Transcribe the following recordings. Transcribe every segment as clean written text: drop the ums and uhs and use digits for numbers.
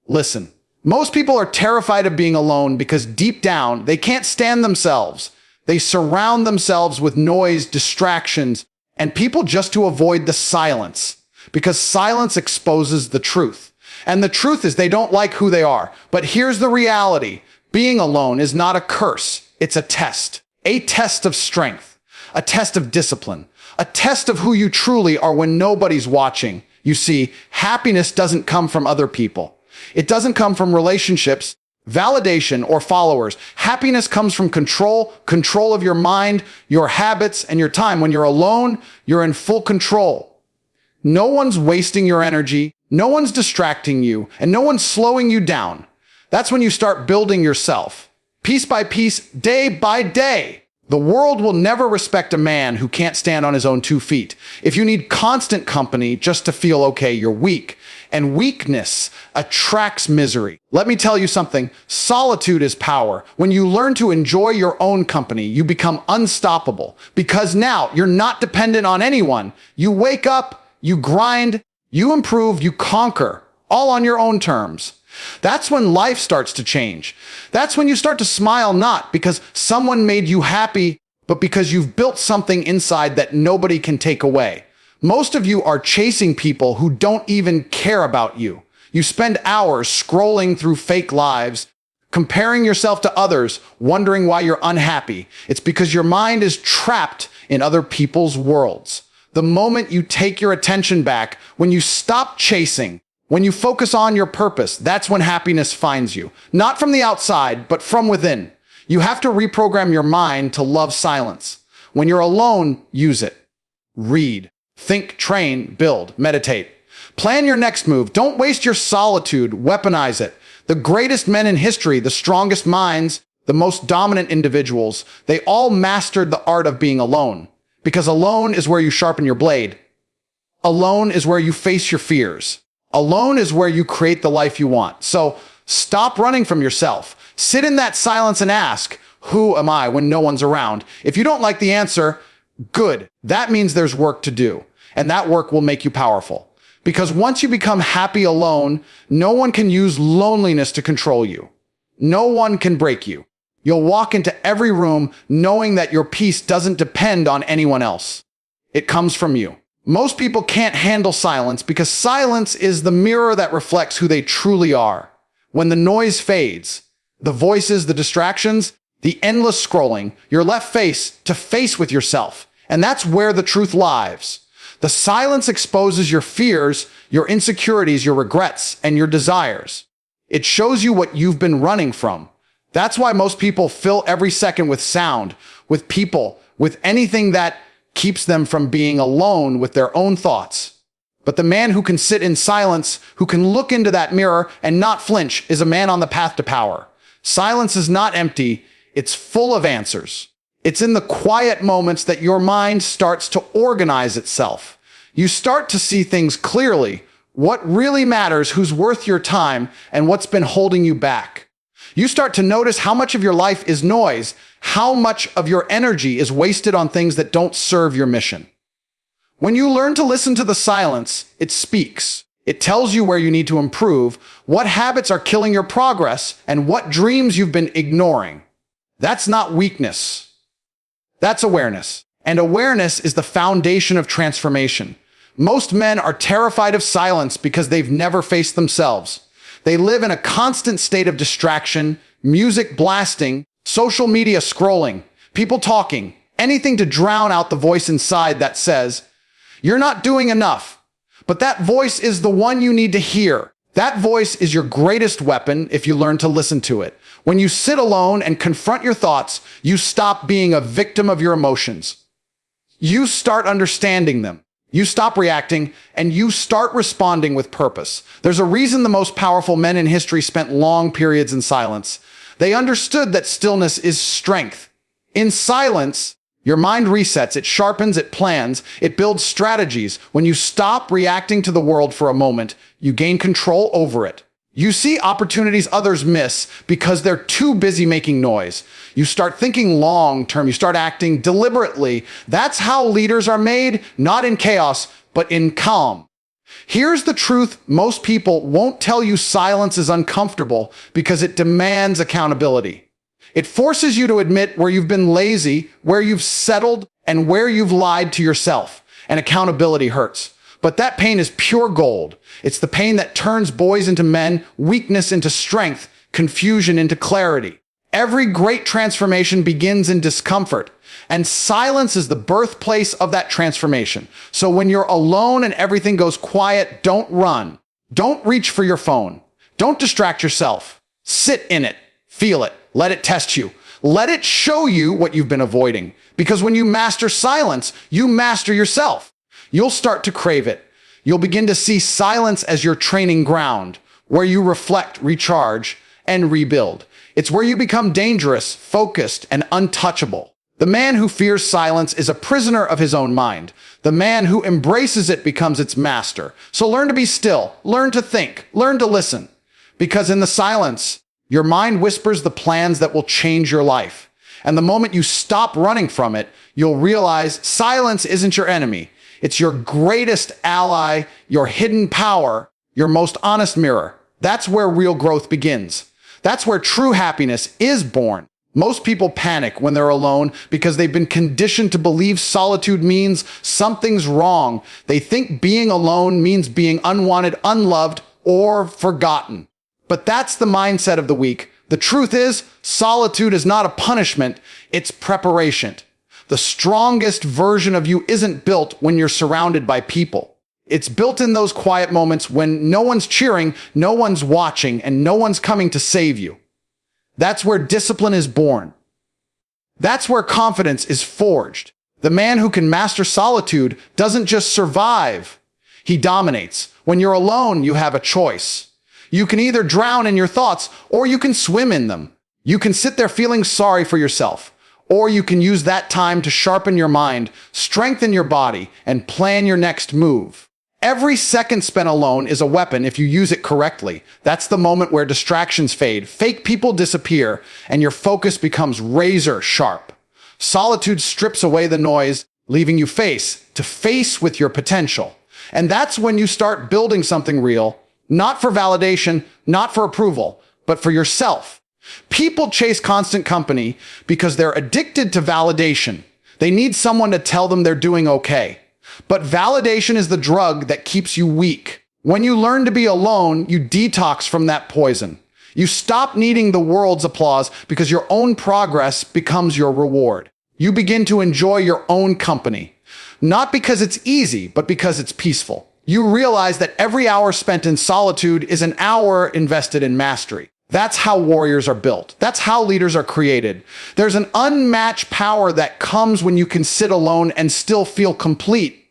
Listen, most people are terrified of being alone because deep down, they can't stand themselves. They surround themselves with noise, distractions, and people just to avoid the silence, because silence exposes the truth. And the truth is they don't like who they are. But here's the reality. Being alone is not a curse. It's a test of strength, a test of discipline, a test of who you truly are when nobody's watching. You see, happiness doesn't come from other people. It doesn't come from relationships, validation, or followers. Happiness comes from control of your mind, your habits, and your time. When you're alone, you're in full control. No one's wasting your energy, no one's distracting you, and no one's slowing you down. That's when you start building yourself, piece by piece, day by day. The world will never respect a man who can't stand on his own 2 feet. If you need constant company just to feel okay, you're weak. And weakness attracts misery. Let me tell you something. Solitude is power. When you learn to enjoy your own company, you become unstoppable. Because now you're not dependent on anyone. You wake up, you grind, you improve, you conquer, all on your own terms. That's when life starts to change. That's when you start to smile, not because someone made you happy, but because you've built something inside that nobody can take away. Most of you are chasing people who don't even care about you. You spend hours scrolling through fake lives, comparing yourself to others, wondering why you're unhappy. It's because your mind is trapped in other people's worlds. The moment you take your attention back, when you stop chasing, when you focus on your purpose, that's when happiness finds you. Not from the outside, but from within. You have to reprogram your mind to love silence. When you're alone, use it. Read, think, train, build, meditate. Plan your next move. Don't waste your solitude. Weaponize it. The greatest men in history, the strongest minds, the most dominant individuals, they all mastered the art of being alone. Because alone is where you sharpen your blade. Alone is where you face your fears. Alone is where you create the life you want. So stop running from yourself. Sit in that silence and ask, who am I when no one's around? If you don't like the answer, good. That means there's work to do. And that work will make you powerful. Because once you become happy alone, no one can use loneliness to control you. No one can break you. You'll walk into every room knowing that your peace doesn't depend on anyone else. It comes from you. Most people can't handle silence because silence is the mirror that reflects who they truly are. When the noise fades, the voices, the distractions, the endless scrolling, you're left face to face with yourself. And that's where the truth lies. The silence exposes your fears, your insecurities, your regrets, and your desires. It shows you what you've been running from. That's why most people fill every second with sound, with people, with anything that keeps them from being alone with their own thoughts. But the man who can sit in silence, who can look into that mirror and not flinch, is a man on the path to power. Silence is not empty, it's full of answers. It's in the quiet moments that your mind starts to organize itself. You start to see things clearly, what really matters, who's worth your time, and what's been holding you back. You start to notice how much of your life is noise, how much of your energy is wasted on things that don't serve your mission. When you learn to listen to the silence, it speaks. It tells you where you need to improve, what habits are killing your progress, and what dreams you've been ignoring. That's not weakness. That's awareness. And awareness is the foundation of transformation. Most men are terrified of silence because they've never faced themselves. They live in a constant state of distraction, music blasting, social media scrolling, people talking, anything to drown out the voice inside that says, you're not doing enough. But that voice is the one you need to hear. That voice is your greatest weapon if you learn to listen to it. When you sit alone and confront your thoughts, you stop being a victim of your emotions. You start understanding them. You stop reacting, and you start responding with purpose. There's a reason the most powerful men in history spent long periods in silence. They understood that stillness is strength. In silence, your mind resets, it sharpens, it plans, it builds strategies. When you stop reacting to the world for a moment, you gain control over it. You see opportunities others miss because they're too busy making noise. You start thinking long term. You start acting deliberately. That's how leaders are made, not in chaos, but in calm. Here's the truth: most people won't tell you silence is uncomfortable because it demands accountability. It forces you to admit where you've been lazy, where you've settled, and where you've lied to yourself. And accountability hurts. But that pain is pure gold. It's the pain that turns boys into men, weakness into strength, confusion into clarity. Every great transformation begins in discomfort, and silence is the birthplace of that transformation. So when you're alone and everything goes quiet, don't run. Don't reach for your phone. Don't distract yourself. Sit in it. Feel it. Let it test you. Let it show you what you've been avoiding. Because when you master silence, you master yourself. You'll start to crave it. You'll begin to see silence as your training ground, where you reflect, recharge, and rebuild. It's where you become dangerous, focused, and untouchable. The man who fears silence is a prisoner of his own mind. The man who embraces it becomes its master. So learn to be still, learn to think, learn to listen. Because in the silence, your mind whispers the plans that will change your life. And the moment you stop running from it, you'll realize silence isn't your enemy. It's your greatest ally, your hidden power, your most honest mirror. That's where real growth begins. That's where true happiness is born. Most people panic when they're alone because they've been conditioned to believe solitude means something's wrong. They think being alone means being unwanted, unloved, or forgotten. But that's the mindset of the weak. The truth is, solitude is not a punishment, it's preparation. The strongest version of you isn't built when you're surrounded by people. It's built in those quiet moments when no one's cheering, no one's watching, and no one's coming to save you. That's where discipline is born. That's where confidence is forged. The man who can master solitude doesn't just survive, he dominates. When you're alone, you have a choice. You can either drown in your thoughts or you can swim in them. You can sit there feeling sorry for yourself, or you can use that time to sharpen your mind, strengthen your body, and plan your next move. Every second spent alone is a weapon if you use it correctly. That's the moment where distractions fade, fake people disappear, and your focus becomes razor sharp. Solitude strips away the noise, leaving you face to face with your potential. And that's when you start building something real, not for validation, not for approval, but for yourself. People chase constant company because they're addicted to validation. They need someone to tell them they're doing okay. But validation is the drug that keeps you weak. When you learn to be alone, you detox from that poison. You stop needing the world's applause because your own progress becomes your reward. You begin to enjoy your own company, not because it's easy, but because it's peaceful. You realize that every hour spent in solitude is an hour invested in mastery. That's how warriors are built. That's how leaders are created. There's an unmatched power that comes when you can sit alone and still feel complete.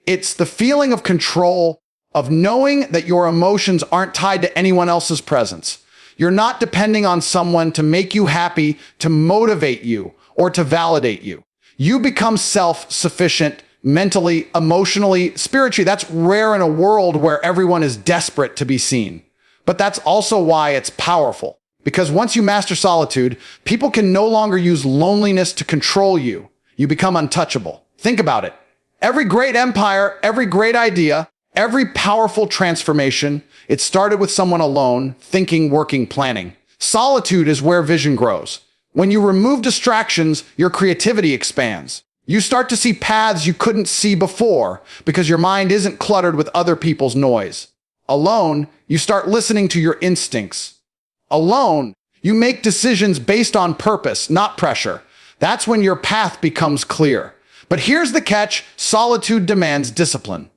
It's the feeling of control, of knowing that your emotions aren't tied to anyone else's presence. You're not depending on someone to make you happy, to motivate you, or to validate you. You become self-sufficient mentally, emotionally, spiritually. That's rare in a world where everyone is desperate to be seen. But that's also why it's powerful. Because once you master solitude, people can no longer use loneliness to control you. You become untouchable. Think about it. Every great empire, every great idea, every powerful transformation, it started with someone alone, thinking, working, planning. Solitude is where vision grows. When you remove distractions, your creativity expands. You start to see paths you couldn't see before because your mind isn't cluttered with other people's noise. Alone, you start listening to your instincts. Alone, you make decisions based on purpose, not pressure. That's when your path becomes clear. But here's the catch: solitude demands discipline.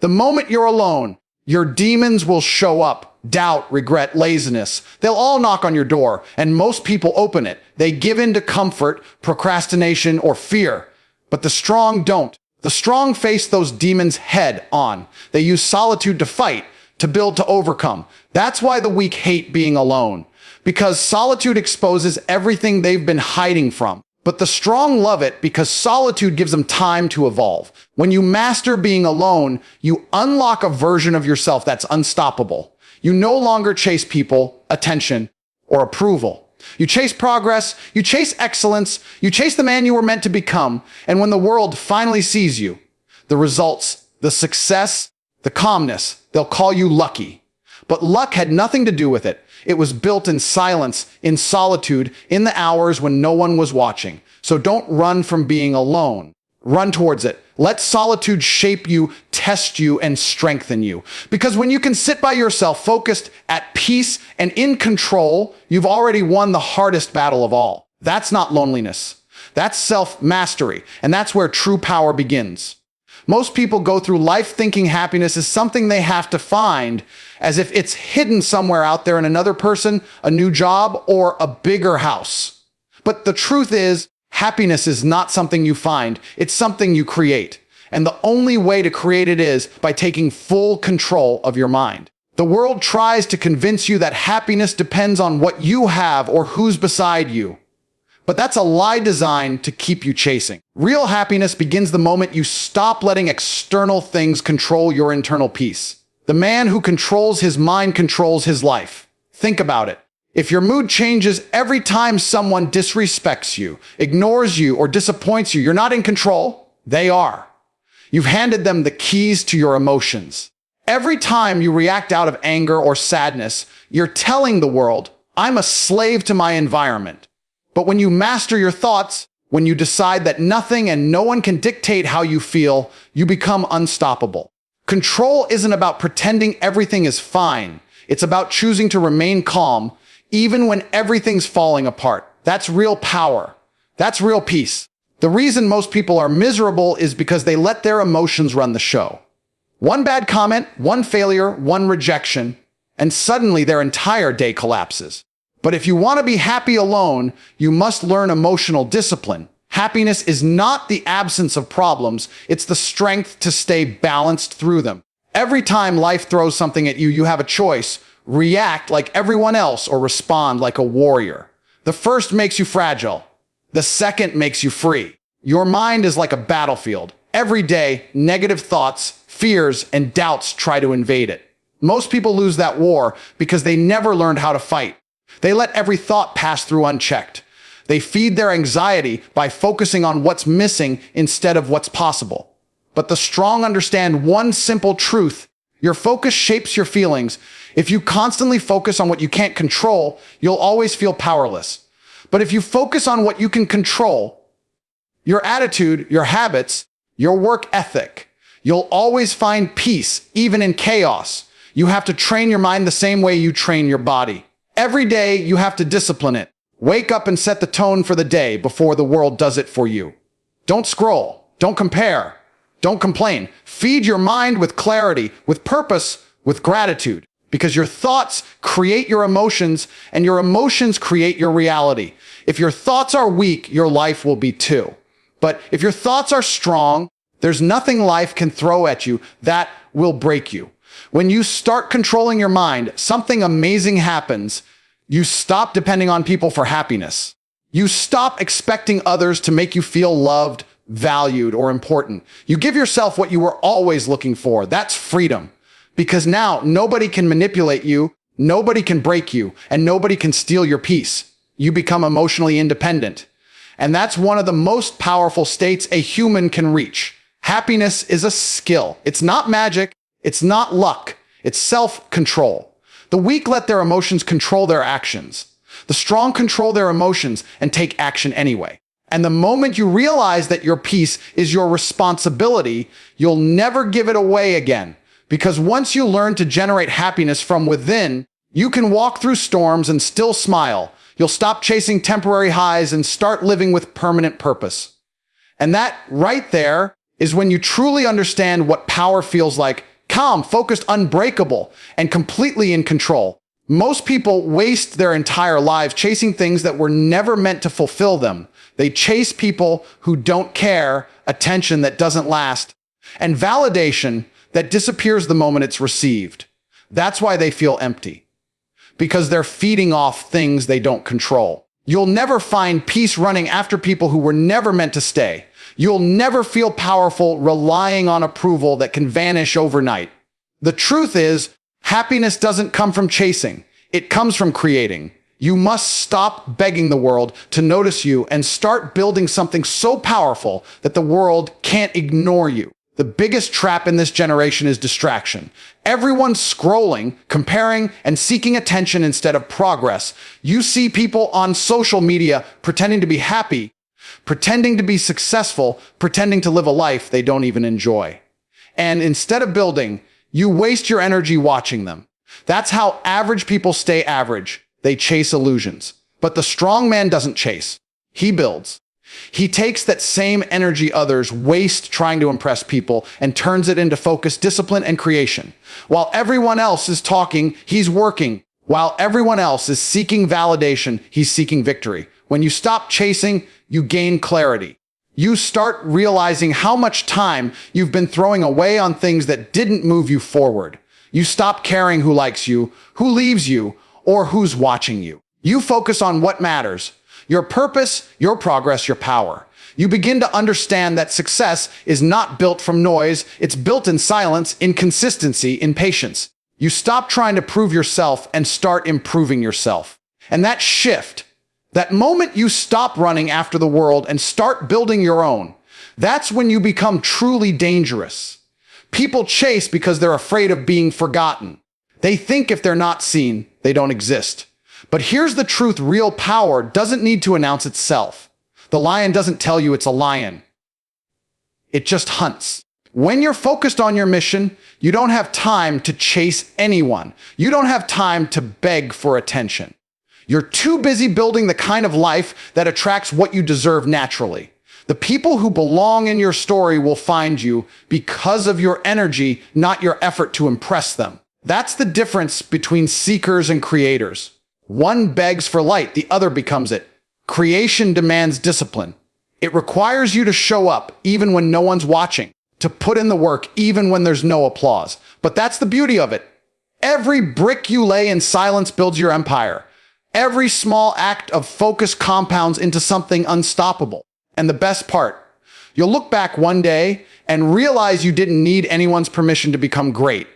The moment you're alone, your demons will show up. Doubt, regret, laziness. They'll all knock on your door, and most people open it. They give in to comfort, procrastination, or fear. But the strong don't. The strong face those demons head on. They use solitude to fight, to build, to overcome. That's why the weak hate being alone. Because solitude exposes everything they've been hiding from. But the strong love it because solitude gives them time to evolve. When you master being alone, you unlock a version of yourself that's unstoppable. You no longer chase people, attention, or approval. You chase progress, you chase excellence, you chase the man you were meant to become. And when the world finally sees you, the results, the success, The calmness, they'll call you lucky. But luck had nothing to do with it. It was built in silence, in solitude, in the hours when no one was watching. So don't run from being alone. Run towards it. Let solitude shape you, test you, and strengthen you. Because when you can sit by yourself, focused, at peace, and in control, you've already won the hardest battle of all. That's not loneliness. That's self-mastery, and that's where true power begins. Most people go through life thinking happiness is something they have to find, as if it's hidden somewhere out there in another person, a new job, or a bigger house. But the truth is, happiness is not something you find, it's something you create. And the only way to create it is by taking full control of your mind. The world tries to convince you that happiness depends on what you have or who's beside you. But that's a lie designed to keep you chasing. Real happiness begins the moment you stop letting external things control your internal peace. The man who controls his mind controls his life. Think about it. If your mood changes every time someone disrespects you, ignores you, or disappoints you, you're not in control. They are. You've handed them the keys to your emotions. Every time you react out of anger or sadness, you're telling the world, I'm a slave to my environment. But when you master your thoughts, when you decide that nothing and no one can dictate how you feel, you become unstoppable. Control isn't about pretending everything is fine. It's about choosing to remain calm, even when everything's falling apart. That's real power. That's real peace. The reason most people are miserable is because they let their emotions run the show. One bad comment, one failure, one rejection, and suddenly their entire day collapses. But if you want to be happy alone, you must learn emotional discipline. Happiness is not the absence of problems, it's the strength to stay balanced through them. Every time life throws something at you, you have a choice. React like everyone else or respond like a warrior. The first makes you fragile. The second makes you free. Your mind is like a battlefield. Every day, negative thoughts, fears, and doubts try to invade it. Most people lose that war because they never learned how to fight. They let every thought pass through unchecked. They feed their anxiety by focusing on what's missing instead of what's possible. But the strong understand one simple truth. Your focus shapes your feelings. If you constantly focus on what you can't control, you'll always feel powerless. But if you focus on what you can control, your attitude, your habits, your work ethic, you'll always find peace, even in chaos. You have to train your mind the same way you train your body. Every day, you have to discipline it. Wake up and set the tone for the day before the world does it for you. Don't scroll. Don't compare. Don't complain. Feed your mind with clarity, with purpose, with gratitude. Because your thoughts create your emotions, and your emotions create your reality. If your thoughts are weak, your life will be too. But if your thoughts are strong, there's nothing life can throw at you that will break you. When you start controlling your mind, something amazing happens. You stop depending on people for happiness. You stop expecting others to make you feel loved, valued, or important. You give yourself what you were always looking for. That's freedom. Because now nobody can manipulate you, nobody can break you, and nobody can steal your peace. You become emotionally independent. And that's one of the most powerful states a human can reach. Happiness is a skill. It's not magic. It's not luck. It's self-control. The weak let their emotions control their actions. The strong control their emotions and take action anyway. And the moment you realize that your peace is your responsibility, you'll never give it away again. Because once you learn to generate happiness from within, you can walk through storms and still smile. You'll stop chasing temporary highs and start living with permanent purpose. And that right there is when you truly understand what power feels like. Calm, focused, unbreakable, and completely in control. Most people waste their entire lives chasing things that were never meant to fulfill them. They chase people who don't care, attention that doesn't last, and validation that disappears the moment it's received. That's why they feel empty. Because they're feeding off things they don't control. You'll never find peace running after people who were never meant to stay. You'll never feel powerful relying on approval that can vanish overnight. The truth is, happiness doesn't come from chasing. It comes from creating. You must stop begging the world to notice you and start building something so powerful that the world can't ignore you. The biggest trap in this generation is distraction. Everyone's scrolling, comparing, and seeking attention instead of progress. You see people on social media pretending to be happy, pretending to be successful, pretending to live a life they don't even enjoy. And instead of building, you waste your energy watching them. That's how average people stay average. They chase illusions. But the strong man doesn't chase. He builds. He takes that same energy others waste trying to impress people and turns it into focus, discipline, and creation. While everyone else is talking, he's working. While everyone else is seeking validation, he's seeking victory. When you stop chasing, you gain clarity. You start realizing how much time you've been throwing away on things that didn't move you forward. You stop caring who likes you, who leaves you, or who's watching you. You focus on what matters. Your purpose, your progress, your power. You begin to understand that success is not built from noise. It's built in silence, in consistency, in patience. You stop trying to prove yourself and start improving yourself. And that shift, that moment you stop running after the world and start building your own, that's when you become truly dangerous. People chase because they're afraid of being forgotten. They think if they're not seen, they don't exist. But here's the truth: real power doesn't need to announce itself. The lion doesn't tell you it's a lion. It just hunts. When you're focused on your mission, you don't have time to chase anyone. You don't have time to beg for attention. You're too busy building the kind of life that attracts what you deserve naturally. The people who belong in your story will find you because of your energy, not your effort to impress them. That's the difference between seekers and creators. One begs for light, the other becomes it. Creation demands discipline. It requires you to show up even when no one's watching, to put in the work even when there's no applause. But that's the beauty of it. Every brick you lay in silence builds your empire. Every small act of focus compounds into something unstoppable. And the best part, you'll look back one day and realize you didn't need anyone's permission to become great.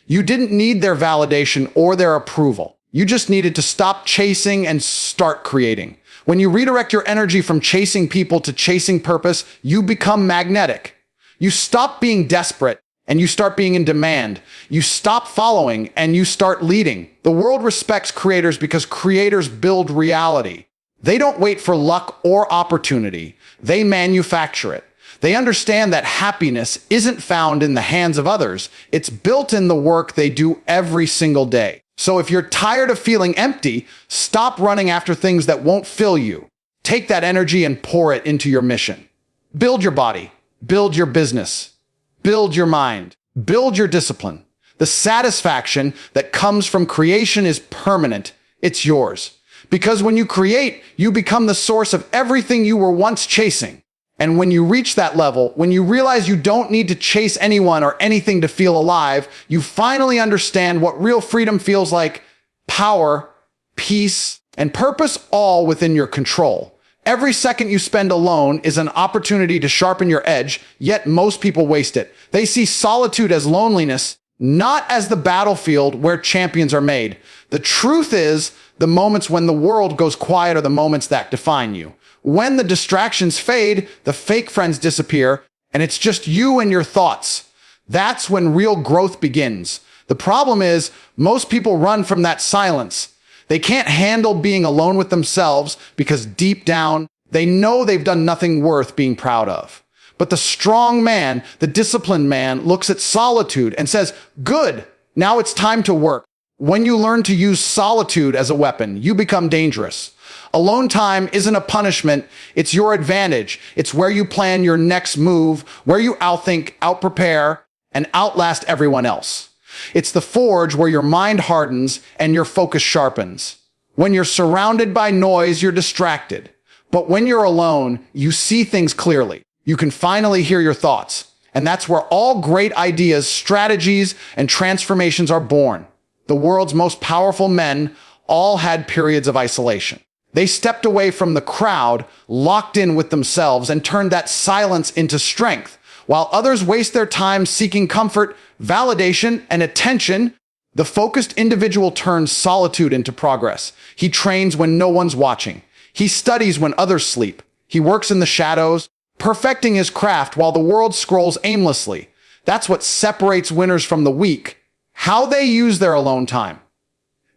You didn't need their validation or their approval. You just needed to stop chasing and start creating. When you redirect your energy from chasing people to chasing purpose, you become magnetic. You stop being desperate and you start being in demand. You stop following and you start leading. The world respects creators because creators build reality. They don't wait for luck or opportunity. They manufacture it. They understand that happiness isn't found in the hands of others. It's built in the work they do every single day. So if you're tired of feeling empty, stop running after things that won't fill you. Take that energy and pour it into your mission. Build your body. Build your business. Build your mind. Build your discipline. The satisfaction that comes from creation is permanent. It's yours. Because when you create, you become the source of everything you were once chasing. And when you reach that level, when you realize you don't need to chase anyone or anything to feel alive, you finally understand what real freedom feels like: power, peace, and purpose, all within your control. Every second you spend alone is an opportunity to sharpen your edge, yet most people waste it. They see solitude as loneliness, not as the battlefield where champions are made. The truth is, the moments when the world goes quiet are the moments that define you. When the distractions fade, the fake friends disappear, and it's just you and your thoughts. That's when real growth begins. The problem is, most people run from that silence. They can't handle being alone with themselves because deep down, they know they've done nothing worth being proud of. But the strong man, the disciplined man, looks at solitude and says, "Good, now it's time to work." When you learn to use solitude as a weapon, you become dangerous. Alone time isn't a punishment, it's your advantage. It's where you plan your next move, where you outthink, outprepare, and outlast everyone else. It's the forge where your mind hardens and your focus sharpens. When you're surrounded by noise, you're distracted. But when you're alone, you see things clearly. You can finally hear your thoughts. And that's where all great ideas, strategies, and transformations are born. The world's most powerful men all had periods of isolation. They stepped away from the crowd, locked in with themselves, and turned that silence into strength. While others waste their time seeking comfort, validation, and attention, the focused individual turns solitude into progress. He trains when no one's watching. He studies when others sleep. He works in the shadows, perfecting his craft while the world scrolls aimlessly. That's what separates winners from the weak. How they use their alone time.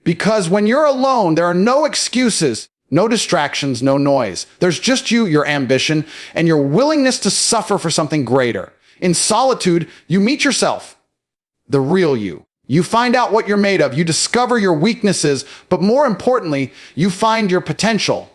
Because when you're alone, there are no excuses, no distractions, no noise. There's just you, your ambition, and your willingness to suffer for something greater. In solitude, you meet yourself, the real you. You find out what you're made of. You discover your weaknesses, but more importantly, you find your potential.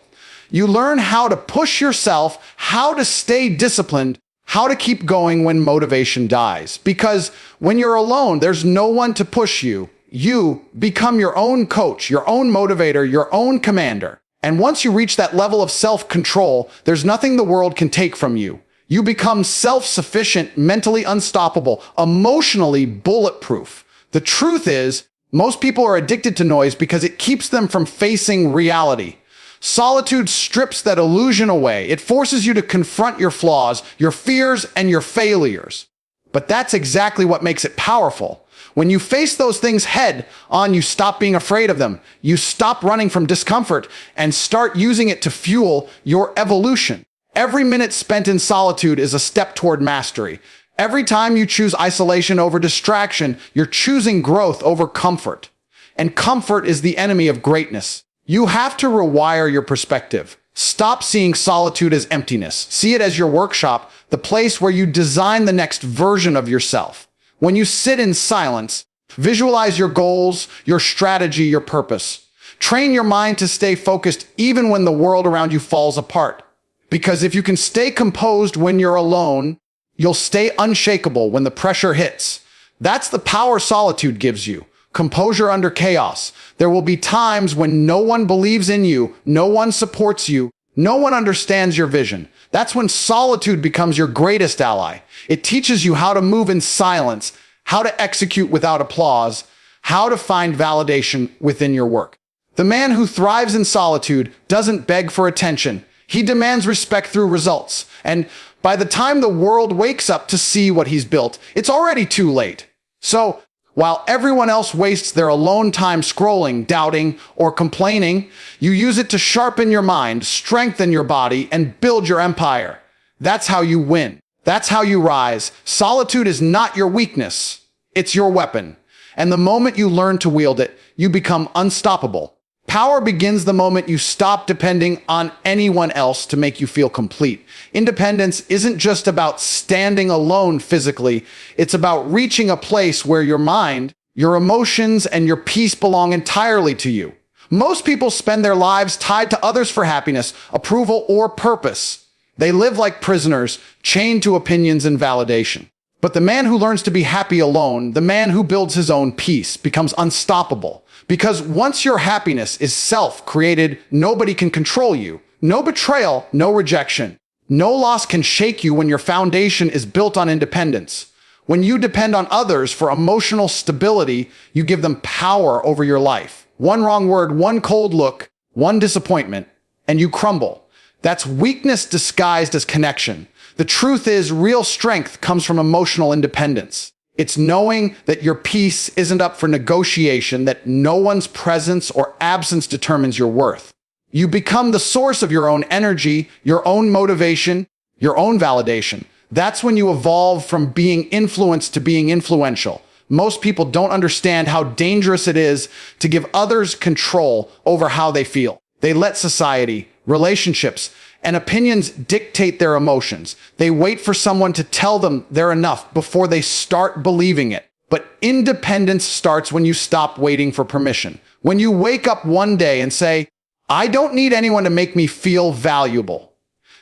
You learn how to push yourself, how to stay disciplined, how to keep going when motivation dies. Because when you're alone, there's no one to push you. You become your own coach, your own motivator, your own commander. And once you reach that level of self-control, there's nothing the world can take from you. You become self-sufficient, mentally unstoppable, emotionally bulletproof. The truth is, most people are addicted to noise because it keeps them from facing reality. Solitude strips that illusion away. It forces you to confront your flaws, your fears, and your failures. But that's exactly what makes it powerful. When you face those things head on, you stop being afraid of them. You stop running from discomfort and start using it to fuel your evolution. Every minute spent in solitude is a step toward mastery. Every time you choose isolation over distraction, you're choosing growth over comfort. And comfort is the enemy of greatness. You have to rewire your perspective. Stop seeing solitude as emptiness. See it as your workshop, the place where you design the next version of yourself. When you sit in silence, visualize your goals, your strategy, your purpose. Train your mind to stay focused even when the world around you falls apart. Because if you can stay composed when you're alone, you'll stay unshakable when the pressure hits. That's the power solitude gives you. Composure under chaos. There will be times when no one believes in you, no one supports you, no one understands your vision. That's when solitude becomes your greatest ally. It teaches you how to move in silence, how to execute without applause, how to find validation within your work. The man who thrives in solitude doesn't beg for attention. He demands respect through results. And by the time the world wakes up to see what he's built, it's already too late. So, while everyone else wastes their alone time scrolling, doubting, or complaining, you use it to sharpen your mind, strengthen your body, and build your empire. That's how you win. That's how you rise. Solitude is not your weakness. It's your weapon. And the moment you learn to wield it, you become unstoppable. Power begins the moment you stop depending on anyone else to make you feel complete. Independence isn't just about standing alone physically. It's about reaching a place where your mind, your emotions, and your peace belong entirely to you. Most people spend their lives tied to others for happiness, approval, or purpose. They live like prisoners, chained to opinions and validation. But the man who learns to be happy alone, the man who builds his own peace, becomes unstoppable. Because once your happiness is self-created, nobody can control you. No betrayal, no rejection. No loss can shake you when your foundation is built on independence. When you depend on others for emotional stability, you give them power over your life. One wrong word, one cold look, one disappointment, and you crumble. That's weakness disguised as connection. The truth is, real strength comes from emotional independence. It's knowing that your peace isn't up for negotiation, that no one's presence or absence determines your worth. You become the source of your own energy, your own motivation, your own validation. That's when you evolve from being influenced to being influential. Most people don't understand how dangerous it is to give others control over how they feel. They let society, relationships, and opinions dictate their emotions. They wait for someone to tell them they're enough before they start believing it. But independence starts when you stop waiting for permission. When you wake up one day and say, I don't need anyone to make me feel valuable.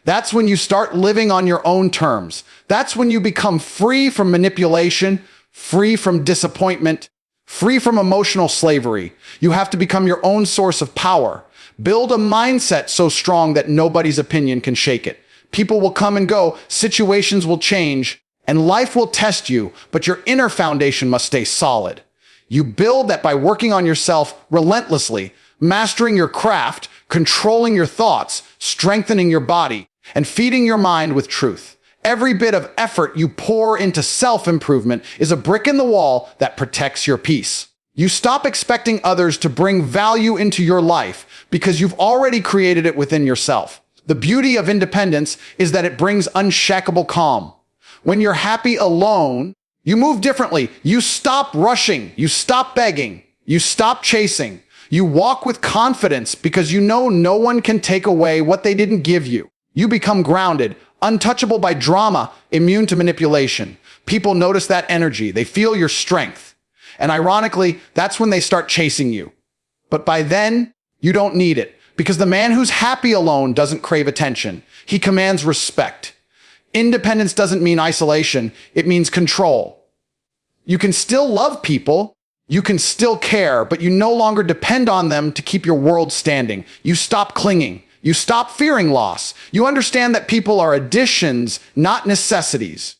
That's when you start living on your own terms. That's when you become free from manipulation, free from disappointment, free from emotional slavery. You have to become your own source of power. Build a mindset so strong that nobody's opinion can shake it. People will come and go, situations will change, and life will test you, but your inner foundation must stay solid. You build that by working on yourself relentlessly, mastering your craft, controlling your thoughts, strengthening your body, and feeding your mind with truth. Every bit of effort you pour into self-improvement is a brick in the wall that protects your peace. You stop expecting others to bring value into your life because you've already created it within yourself. The beauty of independence is that it brings unshakable calm. When you're happy alone, you move differently. You stop rushing. You stop begging. You stop chasing. You walk with confidence because you know no one can take away what they didn't give you. You become grounded, untouchable by drama, immune to manipulation. People notice that energy. They feel your strength. And ironically, that's when they start chasing you. But by then, you don't need it, because the man who's happy alone doesn't crave attention. He commands respect. Independence doesn't mean isolation. It means control. You can still love people. You can still care, but you no longer depend on them to keep your world standing. You stop clinging. You stop fearing loss. You understand that people are additions, not necessities.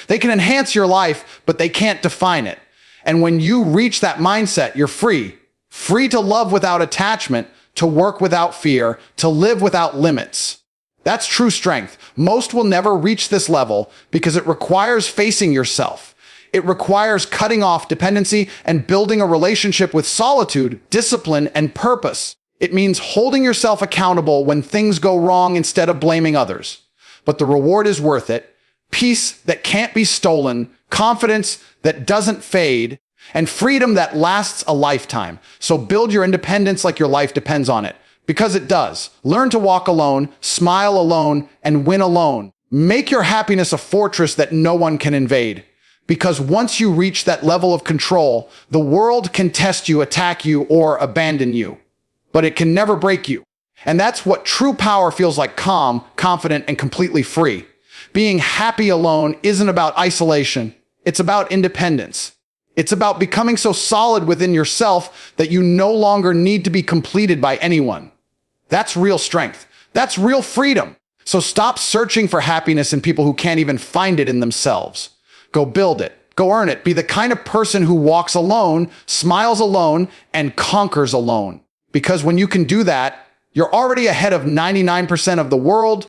They can enhance your life, but they can't define it. And when you reach that mindset, you're free. Free to love without attachment, to work without fear, to live without limits. That's true strength. Most will never reach this level because it requires facing yourself. It requires cutting off dependency and building a relationship with solitude, discipline, and purpose. It means holding yourself accountable when things go wrong instead of blaming others. But the reward is worth it. Peace that can't be stolen, confidence that doesn't fade, and freedom that lasts a lifetime. So build your independence like your life depends on it. Because it does. Learn to walk alone, smile alone, and win alone. Make your happiness a fortress that no one can invade. Because once you reach that level of control, the world can test you, attack you, or abandon you. But it can never break you. And that's what true power feels like: calm, confident, and completely free. Being happy alone isn't about isolation. It's about independence. It's about becoming so solid within yourself that you no longer need to be completed by anyone. That's real strength. That's real freedom. So stop searching for happiness in people who can't even find it in themselves. Go build it. Go earn it. Be the kind of person who walks alone, smiles alone, and conquers alone. Because when you can do that, you're already ahead of 99% of the world,